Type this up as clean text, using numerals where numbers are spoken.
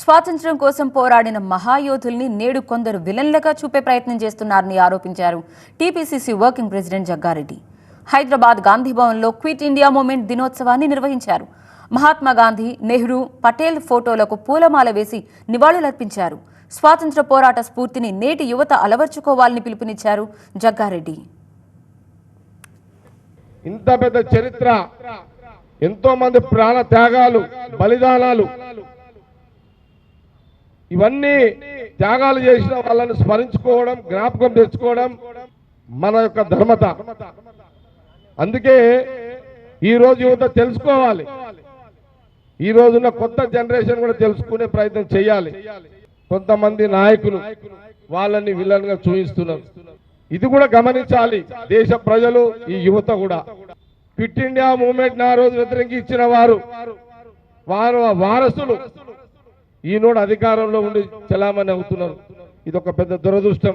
స్వాతంత్ర్యం కోసం పోరాడిన మహాయోధుల్ని నేడు కొందరు విలన్లుగా చూపే ప్రయత్నం చేస్తున్నారని ఆరోపించారు TPCC working president Jaggareddy. Hyderabad Gandhi భవన్లో క్విట్ ఇండియా మూవ్మెంట్ దినోత్సవాన్ని నిర్వహించారు. మహాత్మా గాంధీ, నెహ్రూ, పటేల్ ఫోటోలకు పూలమాల వేసి నివాళులర్పించారు. స్వాతంత్ర్య పోరాట స్ఫూర్తిని నేటి యువత అలవర్చుకోవాలని పిలుపునిచ్చారు జగ్గారెడ్డి. ఇంత పెద్ద చరిత్ర, ఎంతో మంది ప్రాణ త్యాగాలు, బలిదానాలు, ఇవన్నీ త్యాగాలు చేసిన వాళ్ళని స్మరించుకోవడం, జ్ఞాపకం తెచ్చుకోవడం మన యొక్క ధర్మత. అందుకే ఈరోజు యువత తెలుసుకోవాలి, ఈ రోజున్న కొత్త జనరేషన్ కూడా తెలుసుకునే ప్రయత్నం చేయాలి. కొంతమంది నాయకులు వాళ్ళని విలన్గా చూపిస్తున్నారు, ఇది కూడా గమనించాలి దేశ ప్రజలు, ఈ యువత కూడా. క్విట్ ఇండియా మూవ్మెంట్ ఆ రోజు వ్యతిరేకించిన వారు వారసులు ఈనాడు అధికారంలో ఉండి చలామణి అవుతున్నారు. ఇది ఒక పెద్ద దురదృష్టం.